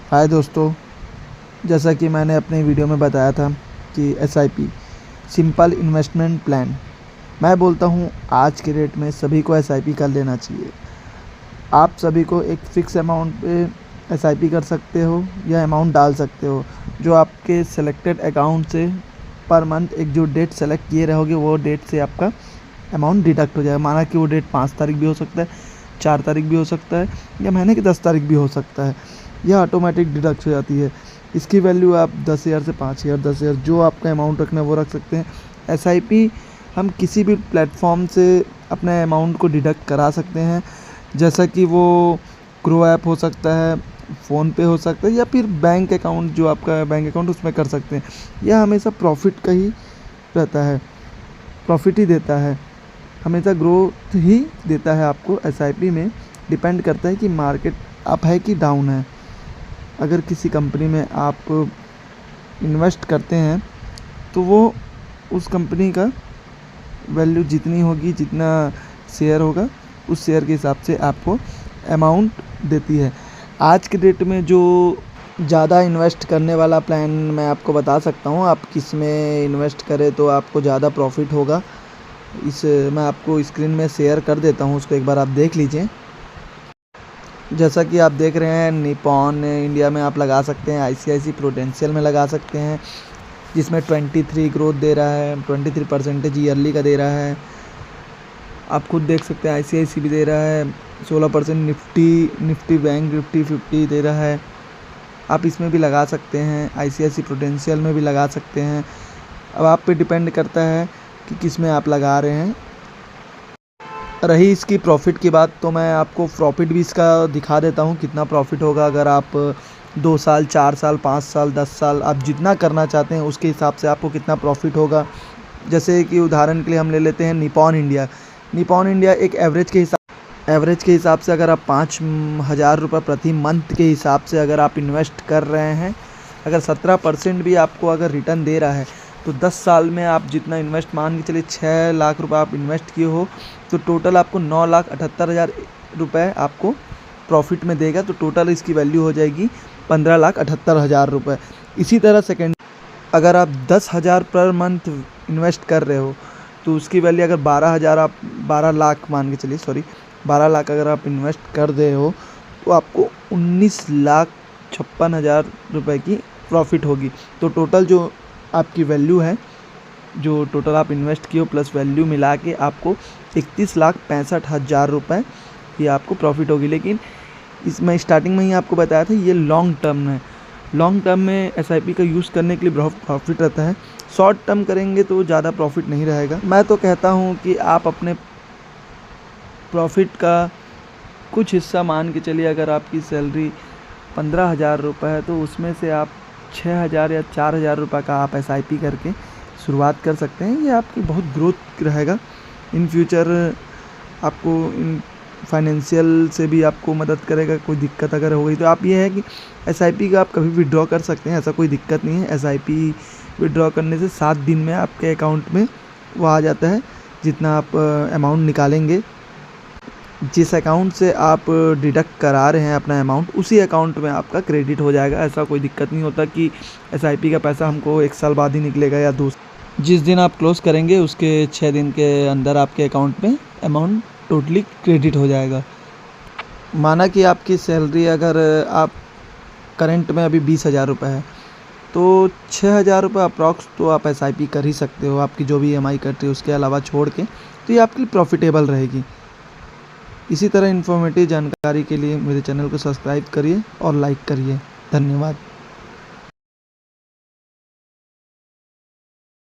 हाय दोस्तों, जैसा कि मैंने अपने वीडियो में बताया था कि एसआईपी सिंपल इन्वेस्टमेंट प्लान, मैं बोलता हूँ आज के डेट में सभी को एसआईपी कर लेना चाहिए। आप सभी को एक फ़िक्स अमाउंट पे एसआईपी कर सकते हो या अमाउंट डाल सकते हो, जो आपके सेलेक्टेड अकाउंट से पर मंथ एक जो डेट सेलेक्ट किए रहोगे वो डेट से आपका अमाउंट डिडक्ट हो जाएगा। माना कि वो डेट 5 तारीख भी हो सकता है, 4 तारीख भी हो सकता है या महीने की 10 तारीख भी हो सकता है। यह ऑटोमेटिक डिडक्ट हो जाती है। इसकी वैल्यू आप 10,000 से 5,000, 10,000 जो आपका अमाउंट रखना है वो रख सकते हैं। एसआईपी हम किसी भी प्लेटफॉर्म से अपने अमाउंट को डिडक्ट करा सकते हैं, जैसा कि वो ग्रो ऐप हो सकता है, फ़ोनपे हो सकता है या फिर बैंक अकाउंट, जो आपका बैंक अकाउंट उसमें कर सकते हैं। यह हमेशा प्रॉफिट का ही रहता है, प्रॉफिट ही देता है, हमेशा ग्रोथ ही देता है आपको। एसआईपी में डिपेंड करता है कि मार्केट अप है कि डाउन है। अगर किसी कंपनी में आप इन्वेस्ट करते हैं तो वो उस कंपनी का वैल्यू जितनी होगी, जितना शेयर होगा, उस शेयर के हिसाब से आपको अमाउंट देती है। आज के डेट में जो ज़्यादा इन्वेस्ट करने वाला प्लान मैं आपको बता सकता हूँ, आप किस में इन्वेस्ट करें तो आपको ज़्यादा प्रॉफिट होगा। इस मैं आपको स्क्रीन में शेयर कर देता हूँ, उसको एक बार आप देख लीजिए। जैसा कि आप देख रहे हैं, निपॉन इंडिया में आप लगा सकते हैं, आईसीआईसी प्रूडेंशियल में लगा सकते हैं, जिसमें 23 ग्रोथ दे रहा है, 23% ईयरली का दे रहा है। आप खुद देख सकते हैं, आईसीआईसी भी दे रहा है 16%, निफ्टी बैंक निफ्टी 50 दे रहा है। आप इसमें भी लगा सकते हैं, आईसीआईसी प्रूडेंशियल में भी लगा सकते हैं। अब आप पे डिपेंड करता है कि किस में आप लगा रहे हैं। रही इसकी प्रॉफिट की बात, तो मैं आपको प्रॉफिट भी इसका दिखा देता हूँ कितना प्रॉफिट होगा। अगर आप 2 साल, 4 साल, 5 साल, 10 साल आप जितना करना चाहते हैं उसके हिसाब से आपको कितना प्रॉफिट होगा। जैसे कि उदाहरण के लिए हम ले लेते हैं निपॉन इंडिया। निपॉन इंडिया एक एवरेज के हिसाब से अगर आप 5,000 रुपये प्रति मंथ के हिसाब से अगर आप इन्वेस्ट कर रहे हैं, अगर 17% भी आपको अगर रिटर्न दे रहा है, तो 10 साल में आप जितना इन्वेस्ट, मान के चलिए 6 लाख रुपए आप इन्वेस्ट किए हो, तो टोटल आपको 9,78,000 रुपये आपको प्रॉफिट में देगा। तो टोटल इसकी वैल्यू हो जाएगी 15,78,000 रुपये। इसी तरह सेकेंड, अगर आप 10,000 पर मंथ इन्वेस्ट कर रहे हो तो उसकी वैल्यू अगर 12,000, आप 12 लाख मान के चलिए, 12 लाख अगर आप इन्वेस्ट कर रहे हो तो आपको 19,56,000 रुपये की प्रॉफिट होगी। तो टोटल जो आपकी वैल्यू है, जो टोटल आप इन्वेस्ट किए हो प्लस वैल्यू मिला के आपको 31,65,000 रुपये ये आपको प्रॉफिट होगी। लेकिन इसमें स्टार्टिंग में ही आपको बताया था, ये लॉन्ग टर्म है। लॉन्ग टर्म में एसआईपी का यूज़ करने के लिए बहुत प्रॉफिट रहता है। शॉर्ट टर्म करेंगे तो ज़्यादा प्रॉफिट नहीं रहेगा। मैं तो कहता हूँ कि आप अपने प्रॉफिट का कुछ हिस्सा मान के चलिए, अगर आपकी सैलरी 15,000 रुपये है तो उसमें से आप 6,000 या 4,000 रुपये का आप एसआईपी करके शुरुआत कर सकते हैं। ये आपकी बहुत ग्रोथ रहेगा इन फ्यूचर। आपको इन फाइनेंशियल से भी आपको मदद करेगा। कोई दिक्कत अगर हो गई तो आप, ये है कि एसआईपी का आप कभी विड्रॉ कर सकते हैं, ऐसा कोई दिक्कत नहीं है। एसआईपी विड्रॉ करने से 7 दिन में आपके अकाउंट में वो आ जाता है, जितना आप अमाउंट निकालेंगे। जिस अकाउंट से आप डिडक्ट करा रहे हैं अपना अमाउंट, उसी अकाउंट में आपका क्रेडिट हो जाएगा। ऐसा कोई दिक्कत नहीं होता कि एसआईपी का पैसा हमको 1 साल बाद ही निकलेगा या 2। जिस दिन आप क्लोज़ करेंगे उसके 6 दिन के अंदर आपके अकाउंट में अमाउंट टोटली क्रेडिट हो जाएगा। माना कि आपकी सैलरी अगर आप करंट में अभी 20,000 रुपये है, तो 6,000 रुपये अप्रॉक्स तो आप एसआईपी कर ही सकते हो, आपकी जो भी ईएमआई कटती है उसके अलावा छोड़ के। तो ये आपके लिए प्रॉफिटेबल रहेगी। इसी तरह इन्फॉर्मेटिव जानकारी के लिए मेरे चैनल को सब्सक्राइब करिए और लाइक करिए। धन्यवाद।